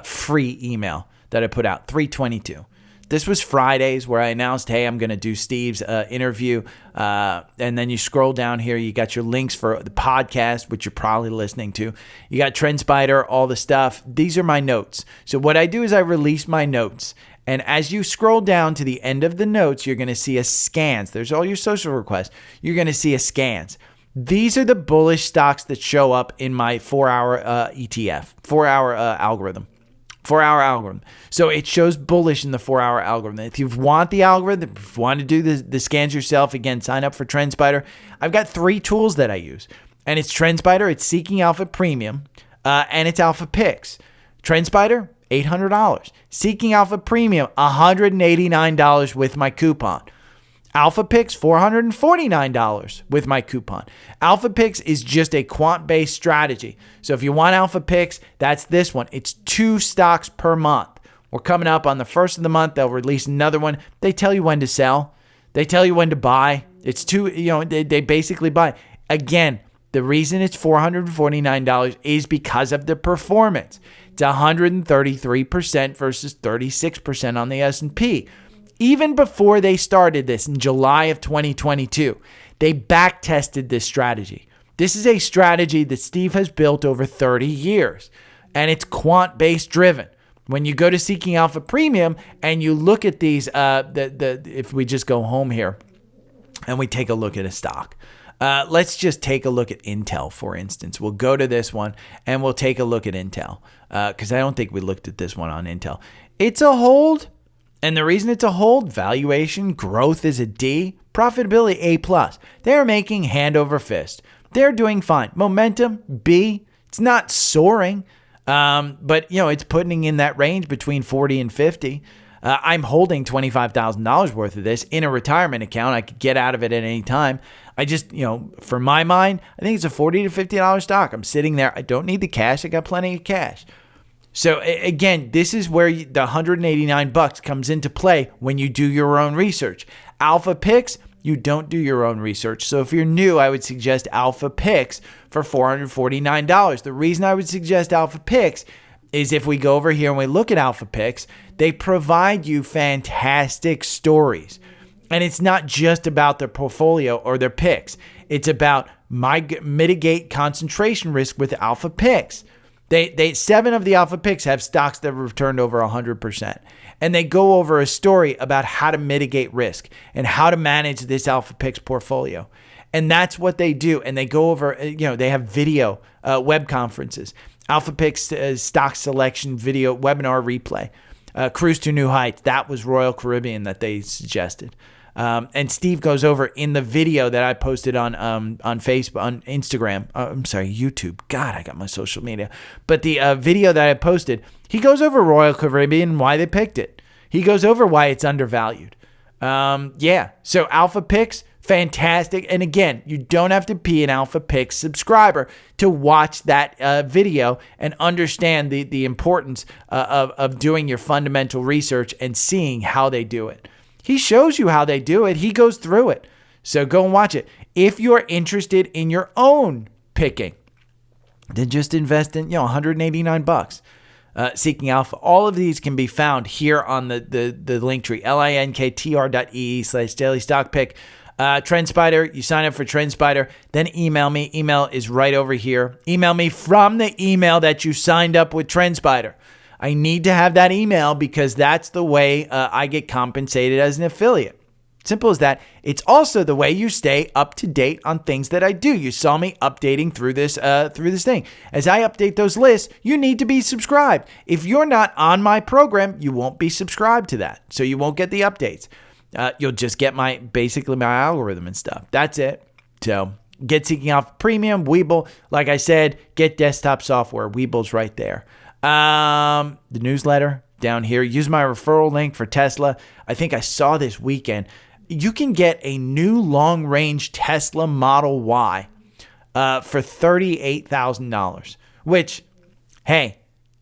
free email that I put out, 322. This was Fridays where I announced, hey, I'm going to do Steve's interview. And then you scroll down here. You got your links for the podcast, which you're probably listening to. You got Trendspider, all the stuff. These are my notes. So what I do is I release my notes. And as you scroll down to the end of the notes, you're going to see a scans. There's all your social requests. You're going to see a scans. These are the bullish stocks that show up in my 4-hour ETF, 4-hour algorithm. 4-hour algorithm. So it shows bullish in the 4-hour algorithm. If you want the algorithm, if you want to do the scans yourself, again, sign up for Trendspider. I've got 3 tools that I use. And it's Trendspider, it's Seeking Alpha Premium, and it's Alpha Picks. Trendspider, $800. Seeking Alpha Premium, $189 with my coupon. Alpha Picks, $449 with my coupon. Alpha Picks is just a quant-based strategy. So if you want Alpha Picks, that's this one. It's 2 stocks per month. We're coming up on the first of the month. They'll release another one. They tell you when to sell. They tell you when to buy. It's 2, they basically buy. Again, the reason it's $449 is because of the performance. It's 133% versus 36% on the S&P. Even before they started this in July of 2022, they back-tested this strategy. This is a strategy that Steve has built over 30 years, and it's quant-based driven. When you go to Seeking Alpha Premium and you look at these, if we just go home here and we take a look at a stock, let's just take a look at Intel, for instance. We'll go to this one and we'll take a look at Intel because I don't think we looked at this one on Intel. It's a hold. And the reason it's a hold, valuation, growth is a D, profitability A+. They're making hand over fist. They're doing fine. Momentum, B. It's not soaring, but it's putting in that range between 40 and 50. I'm holding $25,000 worth of this in a retirement account. I could get out of it at any time. I just, for my mind, I think it's a $40 to $50 stock. I'm sitting there. I don't need the cash. I got plenty of cash. So again, this is where the $189 comes into play when you do your own research. Alpha picks, you don't do your own research. So if you're new, I would suggest Alpha Picks for $449. The reason I would suggest Alpha Picks is if we go over here and we look at Alpha Picks, they provide you fantastic stories. And it's not just about their portfolio or their picks. It's about mitigate concentration risk with Alpha Picks. They 7 of the Alpha Picks have stocks that have returned over 100%. And they go over a story about how to mitigate risk and how to manage this Alpha Picks portfolio. And that's what they do. And they go over, they have video web conferences, Alpha Picks stock selection video webinar replay, Cruise to New Heights. That was Royal Caribbean that they suggested. And Steve goes over in the video that I posted on Facebook, on Instagram. YouTube. God, I got my social media. But the video that I posted, he goes over Royal Caribbean and why they picked it. He goes over why it's undervalued. So Alpha Picks, fantastic. And again, you don't have to be an Alpha Picks subscriber to watch that video and understand the importance of doing your fundamental research and seeing how they do it. He shows you how they do it. He goes through it. So go and watch it. If you're interested in your own picking, then just invest in, $189. Seeking Alpha. All of these can be found here on the link tree, linktr.ee/daily stock pick. Trendspider, you sign up for Trendspider, then email me. Email is right over here. Email me from the email that you signed up with Trendspider. I need to have that email because that's the way I get compensated as an affiliate. Simple as that. It's also the way you stay up to date on things that I do. You saw me updating through this thing. As I update those lists, you need to be subscribed. If you're not on my program, you won't be subscribed to that. So you won't get the updates. You'll just get my algorithm and stuff. That's it. So get Seeking Alpha Premium, Webull. Like I said, get desktop software. Webull's right there. The newsletter down here. Use my referral link for Tesla. I think I saw this weekend. You can get a new long-range Tesla Model Y for $38,000, which, hey,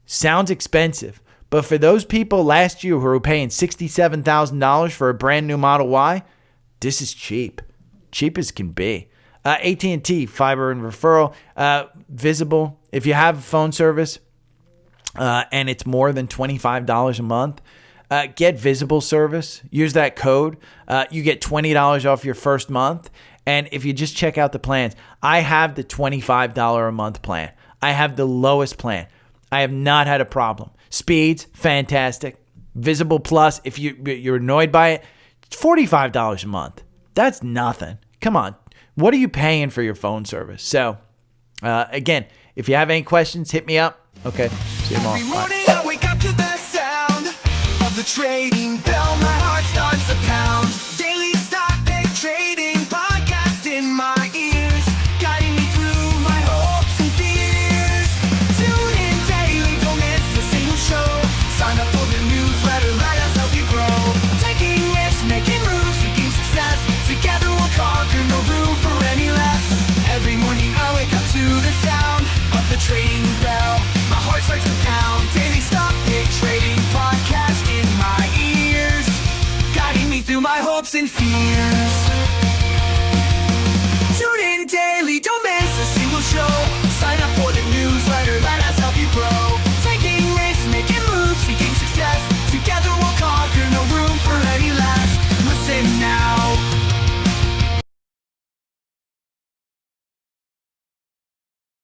sounds expensive. But for those people last year who were paying $67,000 for a brand new Model Y, this is cheap. Cheap as can be. AT&T, fiber and referral. Visible. If you have a phone service, and it's more than $25 a month, get Visible service. Use that code. You get $20 off your first month. And if you just check out the plans, I have the $25 a month plan. I have the lowest plan. I have not had a problem. Speeds, fantastic. Visible Plus, if you're annoyed by it, it's $45 a month. That's nothing. Come on. What are you paying for your phone service? So, again, if you have any questions, hit me up. Okay, see you tomorrow. Every morning I wake up to the sound of the trading bell. My heart starts to pound. Daily stock pick trading podcast in my ears, guiding me through my hopes and fears. Tune in daily, don't miss a single show. Sign up for the newsletter, let us help you grow. Taking risks, making moves, seeking success. Together we'll conquer, no room for any less. Every morning I wake up to the sound of the trading bell. My heart starts to pound. Daily stock pick trading podcast in my ears, guiding me through my hopes and fears.